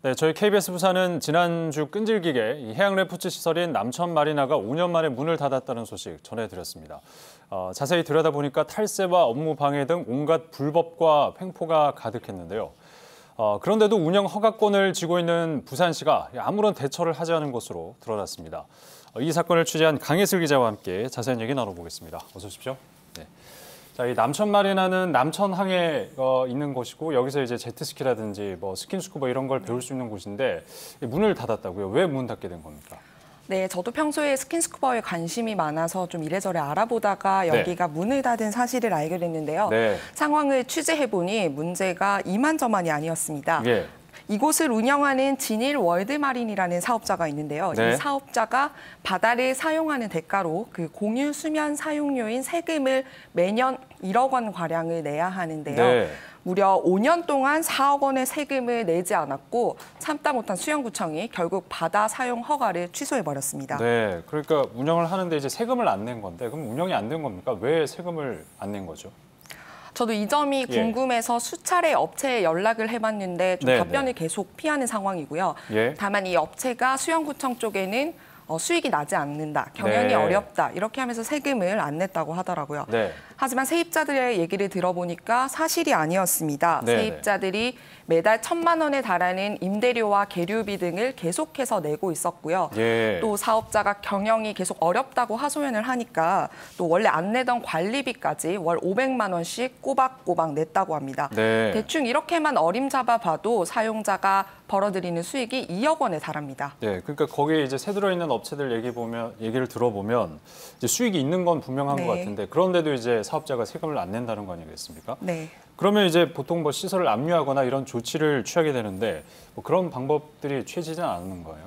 네, 저희 KBS 부산은 지난주 끈질기게 이 해양 레포츠 시설인 남천 마리나가 5년 만에 문을 닫았다는 소식 전해드렸습니다. 자세히 들여다보니까 탈세와 업무 방해 등 온갖 불법과 횡포가 가득했는데요. 그런데도 운영 허가권을 쥐고 있는 부산시가 아무런 대처를 하지 않은 것으로 드러났습니다. 이 사건을 취재한 강예슬 기자와 함께 자세한 얘기 나눠보겠습니다. 어서 오십시오. 네. 자, 이 남천 마리나는 남천항에 있는 곳이고 여기서 이제 제트스키라든지 뭐 스킨스쿠버 이런 걸 배울 수 있는 곳인데 문을 닫았다고요? 왜 문 닫게 된 겁니까? 네, 저도 평소에 스킨스쿠버에 관심이 많아서 좀 이래저래 알아보다가 여기가 문을 닫은 사실을 알게 됐는데요. 상황을 취재해보니 문제가 이만저만이 아니었습니다. 이곳을 운영하는 진일 월드마린이라는 사업자가 있는데요. 이 사업자가 바다를 사용하는 대가로 그 공유 수면 사용료인 세금을 매년 1억 원 가량을 내야 하는데요. 무려 5년 동안 4억 원의 세금을 내지 않았고 참다 못한 수영구청이 결국 바다 사용 허가를 취소해버렸습니다. 네, 그러니까 운영을 하는데 이제 세금을 안 낸 건데 그럼 운영이 안 된 겁니까? 왜 세금을 안 낸 거죠? 저도 이 점이 궁금해서 수차례 업체에 연락을 해봤는데 좀 답변을 계속 피하는 상황이고요. 다만 이 업체가 수영구청 쪽에는 수익이 나지 않는다, 경영이 어렵다 이렇게 하면서 세금을 안 냈다고 하더라고요. 하지만 세입자들의 얘기를 들어보니까 사실이 아니었습니다. 세입자들이 매달 1,000만 원에 달하는 임대료와 계류비 등을 계속해서 내고 있었고요. 또 사업자가 경영이 계속 어렵다고 하소연을 하니까 또 원래 안 내던 관리비까지 월 500만 원씩 꼬박꼬박 냈다고 합니다. 대충 이렇게만 어림잡아 봐도 사용자가 벌어들이는 수익이 2억 원에 달합니다. 네, 그러니까 거기에 이제 새들어 있는 업체들 얘기를 들어보면 이제 수익이 있는 건 분명한 것 같은데 그런데도 이제 사업자가 세금을 안 낸다는 거 아니겠습니까? 그러면 이제 보통 뭐 시설을 압류하거나 이런 조치를 취하게 되는데 뭐 그런 방법들이 취해지지 않는 거예요?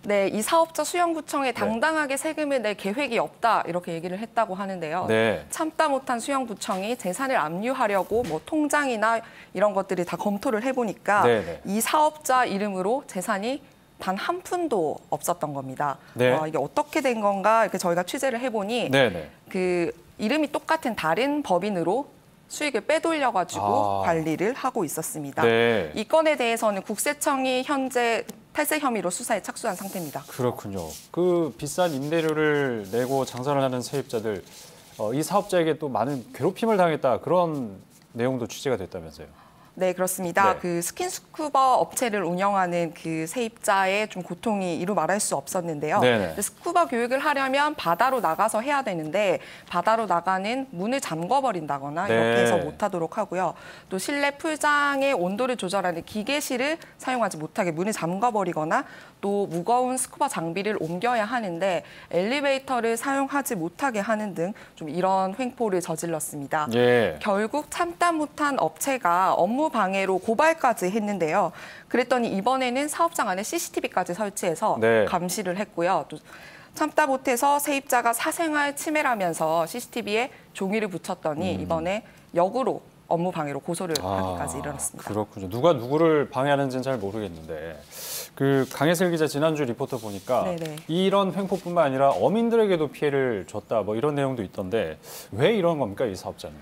네, 이 사업자 수영구청에 당당하게 세금을 낼 계획이 없다 이렇게 얘기를 했다고 하는데요. 참다 못한 수영구청이 재산을 압류하려고 뭐 통장이나 이런 것들이 다 검토를 해보니까 이 사업자 이름으로 재산이 단 한 푼도 없었던 겁니다. 이게 어떻게 된 건가 이렇게 저희가 취재를 해보니 그 이름이 똑같은 다른 법인으로 수익을 빼돌려가지고 관리를 하고 있었습니다. 이 건에 대해서는 국세청이 현재 탈세 혐의로 수사에 착수한 상태입니다. 그렇군요. 그 비싼 임대료를 내고 장사를 하는 세입자들, 이 사업자에게 또 많은 괴롭힘을 당했다 그런 내용도 취재가 됐다면서요? 네, 그렇습니다. 그 스킨스쿠버 업체를 운영하는 그 세입자의 좀 고통이 이루 말할 수 없었는데요. 스쿠버 교육을 하려면 바다로 나가서 해야 되는데 바다로 나가는 문을 잠궈버린다거나 이렇게 해서 못하도록 하고요. 또 실내 풀장의 온도를 조절하는 기계실을 사용하지 못하게 문을 잠궈버리거나 또 무거운 스쿠버 장비를 옮겨야 하는데 엘리베이터를 사용하지 못하게 하는 등 좀 이런 횡포를 저질렀습니다. 결국 참다 못한 업체가 업무 방해로 고발까지 했는데요. 그랬더니 이번에는 사업장 안에 CCTV까지 설치해서 감시를 했고요. 또 참다 못해서 세입자가 사생활 침해라면서 CCTV에 종이를 붙였더니 이번에 역으로 업무 방해로 고소를 하기까지 이르렀습니다. 그렇군요. 누가 누구를 방해하는지는 잘 모르겠는데 그 강예슬 기자 지난주 리포터 보니까 이런 횡포뿐만 아니라 어민들에게도 피해를 줬다 뭐 이런 내용도 있던데 왜 이런 겁니까 이 사업자는?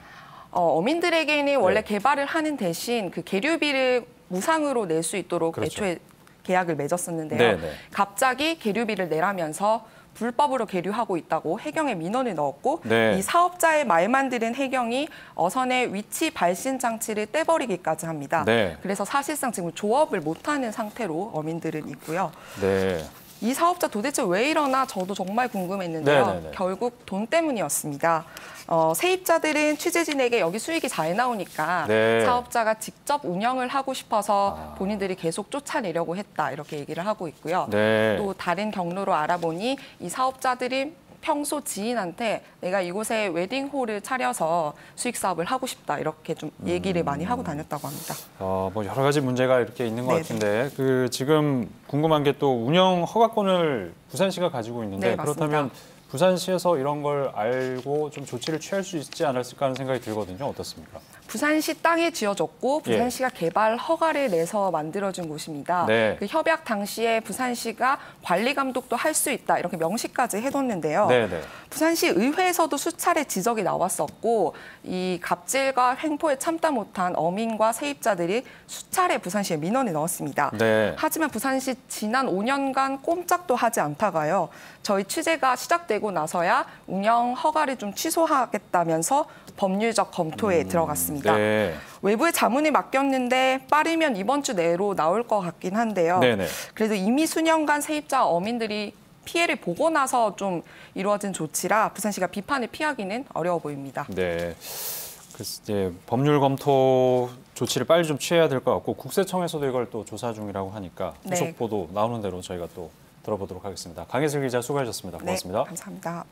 어민들에게는 원래 개발을 하는 대신 그 계류비를 무상으로 낼 수 있도록 애초에 계약을 맺었었는데요. 갑자기 계류비를 내라면서 불법으로 계류하고 있다고 해경에 민원을 넣었고 이 사업자의 말만 들은 해경이 어선의 위치 발신 장치를 떼버리기까지 합니다. 그래서 사실상 지금 조업을 못하는 상태로 어민들은 있고요. 이 사업자 도대체 왜 이러나 저도 정말 궁금했는데요. 결국 돈 때문이었습니다. 세입자들은 취재진에게 여기 수익이 잘 나오니까 사업자가 직접 운영을 하고 싶어서 본인들이 계속 쫓아내려고 했다 이렇게 얘기를 하고 있고요. 또 다른 경로로 알아보니 이 사업자들이 평소 지인한테 내가 이곳에 웨딩홀을 차려서 수익 사업을 하고 싶다 이렇게 좀 얘기를 많이 하고 다녔다고 합니다. 뭐 여러 가지 문제가 이렇게 있는 것 같은데 그 지금 궁금한 게 또 운영 허가권을 부산시가 가지고 있는데 그렇다면 부산시에서 이런 걸 알고 좀 조치를 취할 수 있지 않았을까 하는 생각이 들거든요. 어떻습니까? 부산시 땅에 지어졌고 부산시가 개발 허가를 내서 만들어진 곳입니다. 네. 그 협약 당시에 부산시가 관리 감독도 할 수 있다 이렇게 명시까지 해뒀는데요. 네, 네. 부산시 의회에서도 수차례 지적이 나왔었고 이 갑질과 횡포에 참다 못한 어민과 세입자들이 수차례 부산시에 민원을 넣었습니다. 네. 하지만 부산시 지난 5년간 꼼짝도 하지 않다가요. 저희 취재가 시작되고 나서야 운영 허가를 좀 취소하겠다면서 법률적 검토에 들어갔습니다. 네. 외부에 자문을 맡겼는데 빠르면 이번 주 내로 나올 것 같긴 한데요. 네네. 그래도 이미 수년간 세입자 어민들이 피해를 보고 나서 좀 이루어진 조치라 부산시가 비판을 피하기는 어려워 보입니다. 네. 그래서 이제 법률 검토 조치를 빨리 좀 취해야 될 것 같고 국세청에서도 이걸 또 조사 중이라고 하니까 후속 보도 나오는 대로 저희가 또 들어보도록 하겠습니다. 강혜슬 기자 수고하셨습니다. 고맙습니다. 네, 감사합니다.